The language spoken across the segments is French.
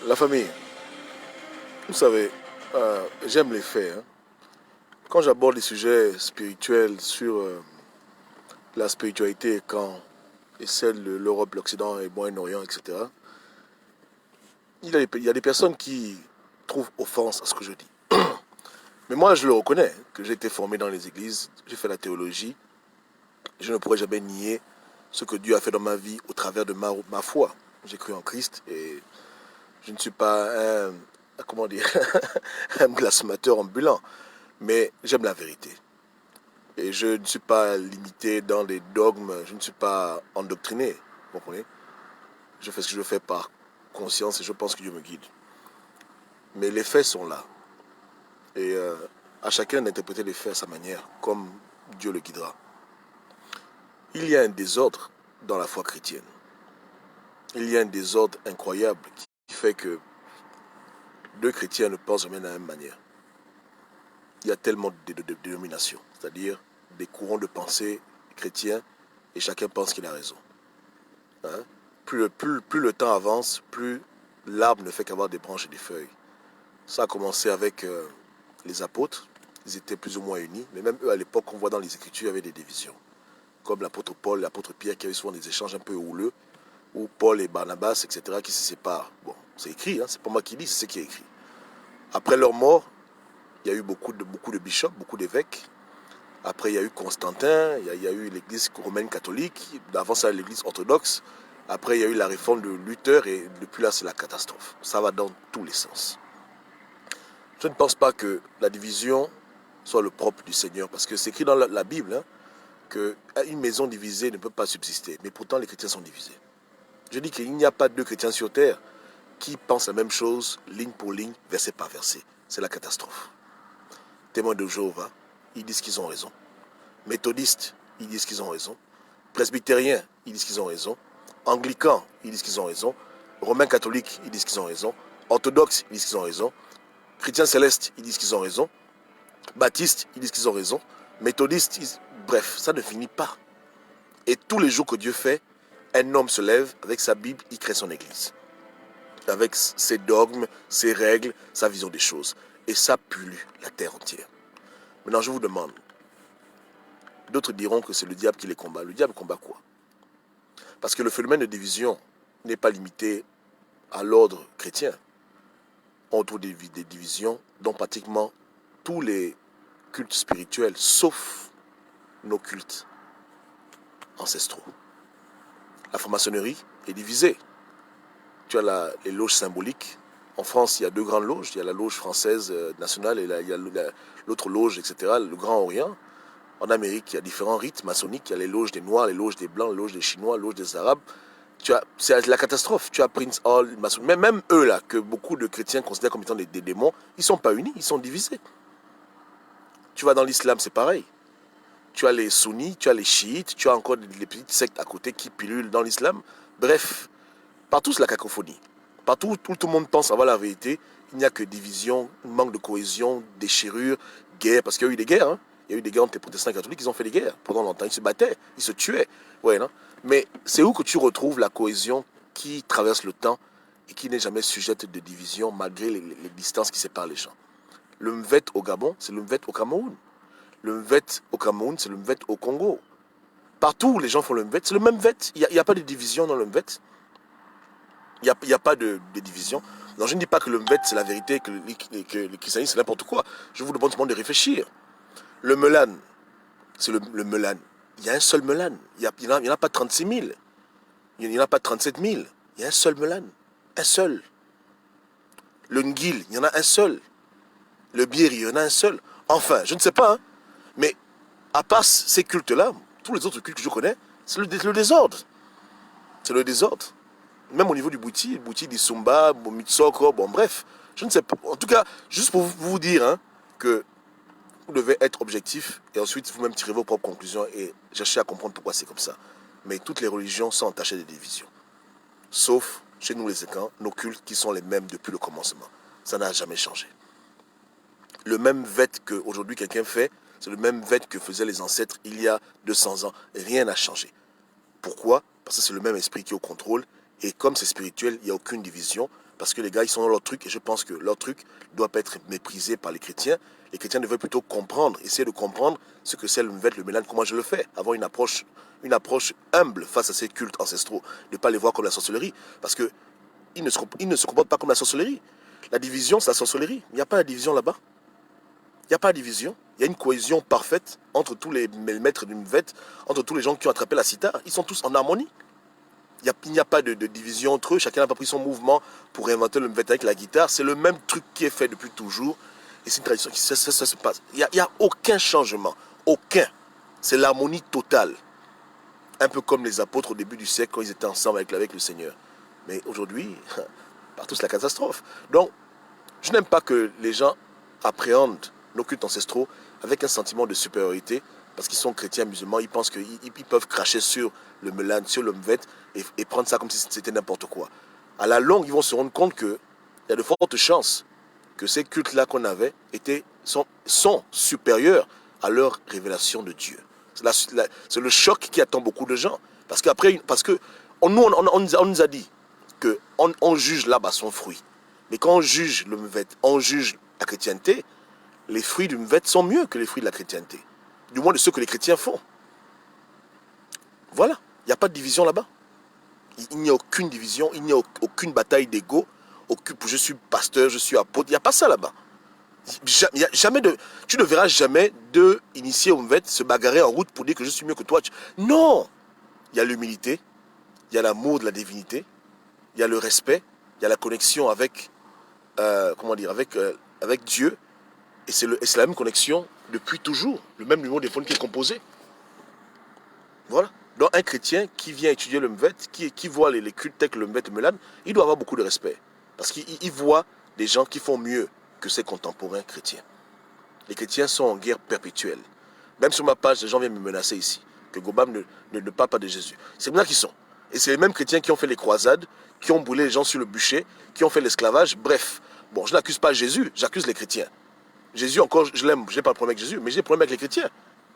La famille, vous savez, j'aime les faits, hein. Quand j'aborde des sujets spirituels sur la spiritualité et celle de l'Europe, l'Occident et le Moyen-Orient, etc., il y a des personnes qui trouvent offense à ce que je dis. Mais moi, je le reconnais, que j'ai été formé dans les églises, j'ai fait la théologie, je ne pourrais jamais nier ce que Dieu a fait dans ma vie au travers de ma foi. J'ai cru en Christ et je ne suis pas comment dire, un blasphémateur ambulant, mais j'aime la vérité. Et je ne suis pas limité dans les dogmes, je ne suis pas endoctriné, vous comprenez? Je fais ce que je fais par conscience et je pense que Dieu me guide. Mais les faits sont là. Et à chacun d'interpréter les faits à sa manière, comme Dieu le guidera. Il y a un désordre dans la foi chrétienne. Il y a un désordre incroyable qui fait que deux chrétiens ne pensent jamais de la même manière. Il y a tellement de dénominations, c'est-à-dire des courants de pensée chrétiens, et chacun pense qu'il a raison. Hein? Plus le temps avance, plus l'arbre ne fait qu'avoir des branches et des feuilles. Ça a commencé avec les apôtres, ils étaient plus ou moins unis, mais même eux à l'époque, on voit dans les Écritures, il y avait des divisions. Comme l'apôtre Paul, l'apôtre Pierre, qui avaient souvent des échanges un peu houleux, ou Paul et Barnabas, etc., qui se séparent. Bon, c'est écrit, hein, c'est pas moi qui dis, c'est ce qui est écrit. Après leur mort, il y a eu beaucoup de bishops, beaucoup d'évêques. Après, il y a eu Constantin, il y a eu l'église romaine catholique, avant ça, l'église orthodoxe. Après, il y a eu la réforme de Luther et depuis là, c'est la catastrophe. Ça va dans tous les sens. Je ne pense pas que la division soit le propre du Seigneur, parce que c'est écrit dans la Bible hein, qu'une maison divisée ne peut pas subsister. Mais pourtant, les chrétiens sont divisés. Je dis qu'il n'y a pas deux chrétiens sur terre qui pensent la même chose, ligne pour ligne, verset par verset. C'est la catastrophe. Témoins de Jéhovah, ils disent qu'ils ont raison. Méthodistes, ils disent qu'ils ont raison. Presbytériens, ils disent qu'ils ont raison. Anglicans, ils disent qu'ils ont raison. Romains catholiques, ils disent qu'ils ont raison. Orthodoxes, ils disent qu'ils ont raison. Chrétiens célestes, ils disent qu'ils ont raison. Baptistes, ils disent qu'ils ont raison. Méthodistes, bref, ça ne finit pas. Et tous les jours que Dieu fait, un homme se lève avec sa Bible, il crée son église. Avec ses dogmes, ses règles, sa vision des choses. Et ça pollue la terre entière. Maintenant, je vous demande, d'autres diront que c'est le diable qui les combat. Le diable combat quoi? Parce que le phénomène de division n'est pas limité à l'ordre chrétien. On trouve des divisions dans pratiquement tous les cultes spirituels, sauf nos cultes ancestraux. La franc-maçonnerie est divisée. Tu as les loges symboliques. En France, il y a deux grandes loges. Il y a la loge française nationale et il y a l'autre loge, etc., le Grand Orient. En Amérique, il y a différents rites maçonniques. Il y a les loges des Noirs, les loges des Blancs, les loges des Chinois, les loges des Arabes. C'est la catastrophe. Tu as Prince Hall, maçon. Même eux, là, que beaucoup de chrétiens considèrent comme étant des démons, ils ne sont pas unis, ils sont divisés. Tu vas dans l'islam, c'est pareil. Tu as les sunnis, tu as les chiites, tu as encore les petites sectes à côté qui pilulent dans l'islam. Bref, partout c'est la cacophonie. Partout où tout le monde pense avoir la vérité, il n'y a que division, manque de cohésion, déchirure, guerre. Parce qu'il y a eu des guerres. Hein. Il y a eu des guerres entre les protestants et les catholiques, ils ont fait des guerres pendant longtemps. Ils se battaient, ils se tuaient. Ouais, non? Mais c'est où que tu retrouves la cohésion qui traverse le temps et qui n'est jamais sujette de division malgré les distances qui séparent les gens. Le Mvet au Gabon, c'est le Mvet au Cameroun. Le Mvet au Cameroun, c'est le Mvet au Congo. Partout où les gens font le Mvet, c'est le même Mvet. Il n'y a pas de division dans le Mvet. Il n'y a pas de division. Non, je ne dis pas que le Mvet, c'est la vérité, que le christianisme, c'est n'importe quoi. Je vous demande de réfléchir. Le Melan, c'est le Melan. Il y a un seul Melan. Il n'y en a pas 36 000. Il n'y en a pas 37 000. Il y a un seul Melan. Un seul. Le Ngil, il y en a un seul. Le Bieri, il y en a un seul. Enfin, je ne sais pas, hein, mais à part ces cultes-là, tous les autres cultes que je connais, c'est le désordre. C'est le désordre. Même au niveau du Bouti du Sumba, Mitsoko, bon bref, je ne sais pas. En tout cas, juste pour vous dire hein, que vous devez être objectif et ensuite vous-même tirer vos propres conclusions et chercher à comprendre pourquoi c'est comme ça. Mais toutes les religions sont entachées de divisions. Sauf chez nous les Écans, nos cultes qui sont les mêmes depuis le commencement. Ça n'a jamais changé. Le même vêt qu'aujourd'hui quelqu'un fait, c'est le même vêt que faisaient les ancêtres il y a 200 ans. Rien n'a changé. Pourquoi? Parce que c'est le même esprit qui est au contrôle Et comme c'est spirituel, il n'y a aucune division. Parce que les gars, ils sont dans leur truc. Et je pense que leur truc ne doit pas être méprisé par les chrétiens. Les chrétiens devraient plutôt comprendre, essayer de comprendre ce que c'est le Mvet, le Mélan, comment je le fais. Avoir une approche humble face à ces cultes ancestraux. Ne pas les voir comme la sorcellerie. Parce qu'ils ne se comportent pas comme la sorcellerie. La division, c'est la sorcellerie. Il n'y a pas de division là-bas. Il n'y a pas de division. Il y a une cohésion parfaite entre tous les maîtres du Mvet, entre tous les gens qui ont attrapé la cithare. Ils sont tous en harmonie. Il n'y a pas de division entre eux. Chacun n'a pas pris son mouvement pour réinventer le Mvet avec la guitare. C'est le même truc qui est fait depuis toujours. Et c'est une tradition qui ça se passe. Il n'y a aucun changement. Aucun. C'est l'harmonie totale. Un peu comme les apôtres au début du siècle quand ils étaient ensemble avec le Seigneur. Mais aujourd'hui, partout c'est la catastrophe. Donc, je n'aime pas que les gens appréhendent nos cultes ancestraux avec un sentiment de supériorité parce qu'ils sont chrétiens musulmans. Ils pensent qu'ils peuvent cracher sur le Mélan, sur le Mvet et prendre ça comme si c'était n'importe quoi. À la longue, ils vont se rendre compte qu'il y a de fortes chances que ces cultes-là qu'on avait sont supérieurs à leur révélation de Dieu. C'est le choc qui attend beaucoup de gens. Parce que on nous a dit qu'on juge là-bas son fruit. Mais quand on juge le Mvet, on juge la chrétienté, les fruits du Mvet sont mieux que les fruits de la chrétienté. Du moins de ce que les chrétiens font. Voilà, il n'y a pas de division là-bas. Il n'y a aucune division, il n'y a aucune bataille d'ego. Je suis pasteur, je suis apôtre, il n'y a pas ça là-bas. Tu ne verras jamais deux initiés au Mvet se bagarrer en route pour dire que je suis mieux que toi. Non, il y a l'humilité, il y a l'amour de la divinité, il y a le respect, il y a la connexion avec avec Dieu, et c'est la même connexion depuis toujours, le même numéro de téléphone qui est composé. Voilà. Donc un chrétien qui vient étudier le Mvet, qui voit les cultes tels que le Mvet et le Mélan, il doit avoir beaucoup de respect. Parce qu'il voit des gens qui font mieux que ses contemporains chrétiens. Les chrétiens sont en guerre perpétuelle. Même sur ma page, les gens viennent me menacer ici, que Gobam ne parle pas de Jésus. C'est comme ça qu'ils sont. Et c'est les mêmes chrétiens qui ont fait les croisades, qui ont brûlé les gens sur le bûcher, qui ont fait l'esclavage. Bref, bon, je n'accuse pas Jésus, j'accuse les chrétiens. Jésus, encore, je l'aime, je n'ai pas de problème avec Jésus, mais j'ai des problèmes avec les chrétiens.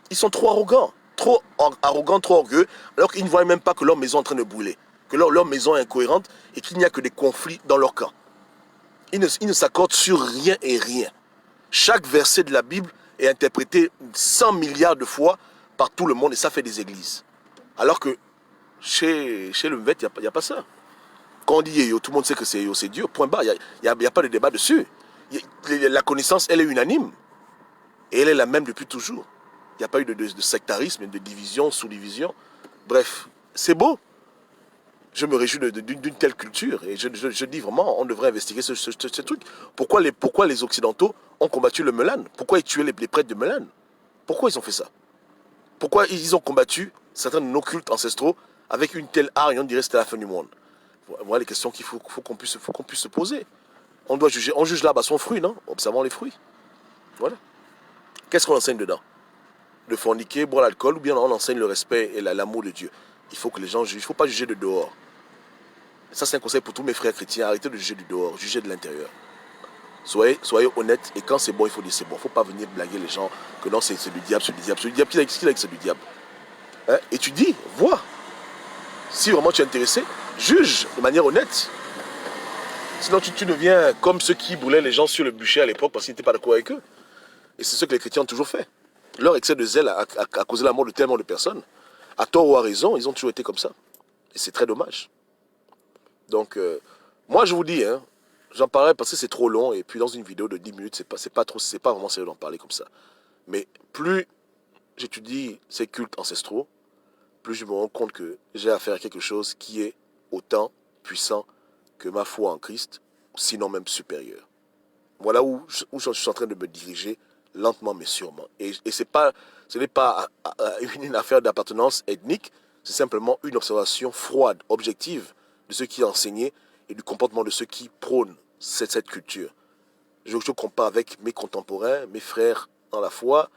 Ils sont trop arrogants, trop orgueilleux, alors qu'ils ne voient même pas que leur maison est en train de brûler, que leur maison est incohérente et qu'il n'y a que des conflits dans leur camp. Ils ne s'accordent sur rien et rien. Chaque verset de la Bible est interprété 100 milliards de fois par tout le monde et ça fait des églises. Alors que chez le Mvet, il n'y a pas ça. Quand on dit Yeyo, tout le monde sait que c'est Yeyo, c'est Dieu, point barre, il n'y a pas de débat dessus. La connaissance, elle est unanime. Et elle est la même depuis toujours. Il n'y a pas eu de sectarisme, de division, sous-division. Bref, c'est beau. Je me réjouis d'une telle culture. Et je dis vraiment, on devrait investiguer ce truc. Pourquoi les Occidentaux ont combattu le Mélan? Pourquoi ils tuaient les prêtres de Mélan? Pourquoi ils ont fait ça? Pourquoi ils ont combattu certains de nos cultes ancestraux avec une telle hargne, on dirait que c'était la fin du monde? Voilà les questions qu'il faut qu'on puisse se poser. On juge là-bas son fruit, non? Observons les fruits. Voilà. Qu'est-ce qu'on enseigne dedans? De forniquer, boire l'alcool, ou bien on enseigne le respect et l'amour de Dieu? Il faut que les gens jugent. Il ne faut pas juger de dehors. Ça, c'est un conseil pour tous mes frères chrétiens. Arrêtez de juger du dehors, jugez de l'intérieur. Soyez honnêtes, et quand c'est bon, il faut dire c'est bon. Il ne faut pas venir blaguer les gens que non, c'est du diable, c'est du diable. C'est du diable, qu'est-ce qu'il a que c'est du diable? Hein? Étudie, vois. Si vraiment tu es intéressé, juge de manière honnête. Sinon, tu deviens comme ceux qui brûlaient les gens sur le bûcher à l'époque parce qu'ils n'étaient pas d'accord avec eux. Et c'est ce que les chrétiens ont toujours fait. Leur excès de zèle a causé la mort de tellement de personnes. À tort ou à raison, ils ont toujours été comme ça. Et c'est très dommage. Donc, moi je vous dis, hein, j'en parlerai parce que c'est trop long. Et puis dans une vidéo de 10 minutes, c'est pas vraiment sérieux d'en parler comme ça. Mais plus j'étudie ces cultes ancestraux, plus je me rends compte que j'ai affaire à quelque chose qui est autant puissant que ma foi en Christ, sinon même supérieur. Voilà où je suis en train de me diriger lentement mais sûrement. Et ce n'est pas une affaire d'appartenance ethnique, c'est simplement une observation froide, objective de ce qui est enseigné et du comportement de ceux qui prônent cette culture. Je compare avec mes contemporains, mes frères dans la foi,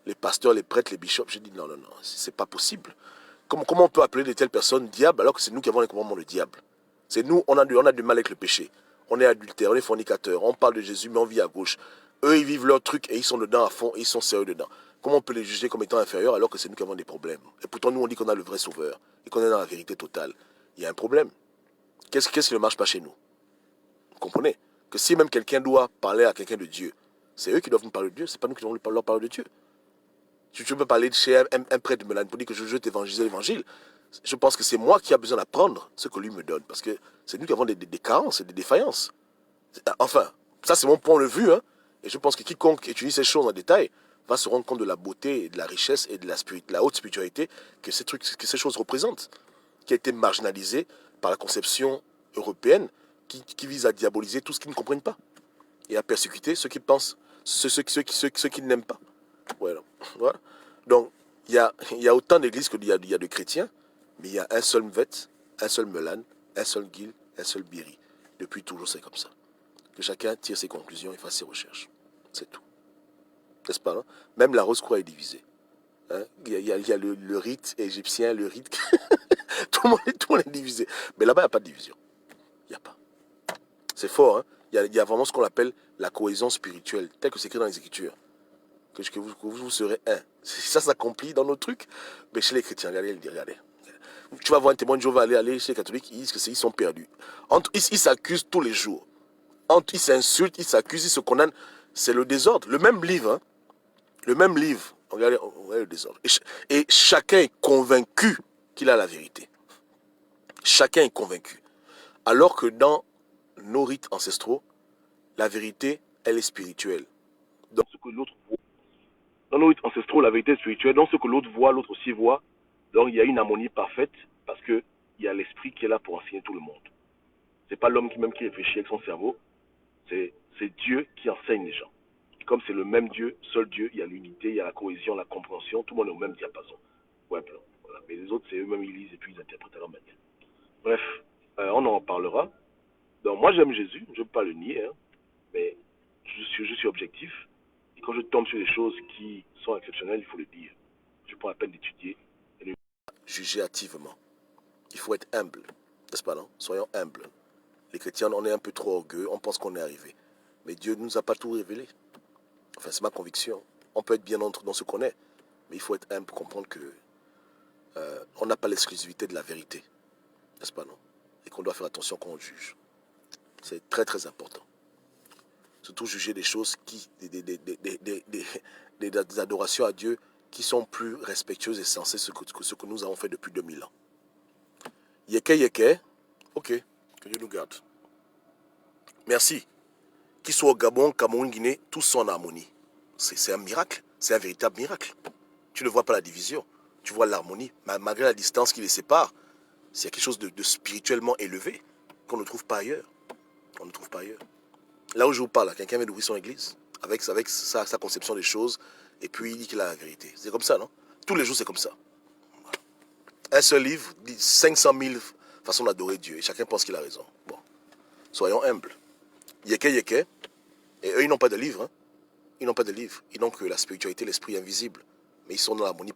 les pasteurs, les prêtres, les bishops. Je dis non, c'est pas possible. Comment on peut appeler de telles personnes diables alors que c'est nous qui avons les commandements de diable? C'est nous, on a du mal avec le péché. On est adultère, on est fornicateur, on parle de Jésus, mais on vit à gauche. Eux, ils vivent leur truc et ils sont dedans à fond et ils sont sérieux dedans. Comment on peut les juger comme étant inférieurs alors que c'est nous qui avons des problèmes? Et pourtant, nous, on dit qu'on a le vrai sauveur et qu'on est dans la vérité totale. Il y a un problème. Qu'est-ce qui ne marche pas chez nous? Vous comprenez? Que si même quelqu'un doit parler à quelqu'un de Dieu, c'est eux qui doivent nous parler de Dieu, c'est pas nous qui devons leur parler de Dieu. Si tu peux parler chez un prêtre de Mélanie pour dire que je veux t'évangéliser l'évangile, je pense que c'est moi qui a besoin d'apprendre ce que lui me donne, parce que c'est nous qui avons des carences et des défaillances. Enfin, ça c'est mon point de vue, hein, et je pense que quiconque étudie ces choses en détail va se rendre compte de la beauté et de la richesse et de la haute spiritualité que ces choses représentent, qui a été marginalisée par la conception européenne qui vise à diaboliser tout ce qu'ils ne comprennent pas et à persécuter ceux qui pensent, ceux qui n'aiment pas. Voilà. Voilà. Donc, il y a autant d'églises qu'il y a de chrétiens, mais il y a un seul Mvet, un seul Melan, un seul Gil, un seul Biri. Depuis toujours, c'est comme ça. Que chacun tire ses conclusions et fasse ses recherches. C'est tout. N'est-ce pas, hein? Même la Rose-Croix est divisée. Hein? Il y a le rite égyptien, le rite... tout le monde est divisé. Mais là-bas, il n'y a pas de division. Il n'y a pas. C'est fort, hein? Il y a vraiment ce qu'on appelle la cohésion spirituelle, tel que c'est écrit dans les Écritures. Que vous serez un. Ça s'accomplit dans nos trucs. Mais chez les chrétiens, regardez. Tu vas voir un témoin de Jéhovah aller chez les catholiques, ils disent qu'ils sont perdus. Ils s'accusent tous les jours. Ils s'insultent, ils s'accusent, ils se condamnent. C'est le désordre. Le même livre, hein? Le même livre. Regardez le désordre. Et chacun est convaincu qu'il a la vérité. Chacun est convaincu. Alors que dans nos rites ancestraux, la vérité, elle est spirituelle. Dans ce que l'autre voit. Dans nos rites ancestraux, la vérité est spirituelle. Dans ce que l'autre voit, l'autre aussi voit. Donc il y a une harmonie parfaite parce qu'il y a l'esprit qui est là pour enseigner tout le monde. C'est pas l'homme qui réfléchit avec son cerveau. C'est Dieu qui enseigne les gens. Et comme c'est le même Dieu, seul Dieu, il y a l'unité, il y a la cohésion, la compréhension. Tout le monde est au même diapason. Ouais, voilà. Mais les autres, c'est eux-mêmes, ils lisent et puis ils interprètent à leur manière. Bref, on en parlera. Donc moi j'aime Jésus, je ne veux pas le nier, hein, mais je suis objectif. Et quand je tombe sur des choses qui sont exceptionnelles, il faut le dire. Je prends la peine d'étudier et de juger hâtivement. Il faut être humble, n'est-ce pas, non? Soyons humbles. Les chrétiens, on est un peu trop orgueilleux, on pense qu'on est arrivé. Mais Dieu ne nous a pas tout révélé. Enfin, c'est ma conviction. On peut être bien dans ce qu'on est, mais il faut être humble pour comprendre que on n'a pas l'exclusivité de la vérité, n'est-ce pas, non? Et qu'on doit faire attention quand on juge. C'est très très important. Surtout juger des choses des adorations à Dieu qui sont plus respectueuses et sensées que ce que nous avons fait depuis 2000 ans. Yeke, ok, que Dieu nous garde. Merci. Qu'ils soient au Gabon, Cameroun, Guinée, tous sont en harmonie. C'est un miracle, c'est un véritable miracle. Tu ne vois pas la division, tu vois l'harmonie, malgré la distance qui les sépare. C'est quelque chose de spirituellement élevé qu'on ne trouve pas ailleurs. On ne trouve pas ailleurs. Là où je vous parle, quelqu'un vient d'ouvrir son église avec sa conception des choses et puis il dit qu'il a la vérité. C'est comme ça, non? Tous les jours, c'est comme ça. Voilà. Un seul livre dit 500 000 façons d'adorer Dieu et chacun pense qu'il a raison. Bon, soyons humbles. Yeke. Et eux, ils n'ont pas de livre. Hein? Ils n'ont pas de livre. Ils n'ont que la spiritualité, l'esprit invisible. Mais ils sont dans l'harmonie.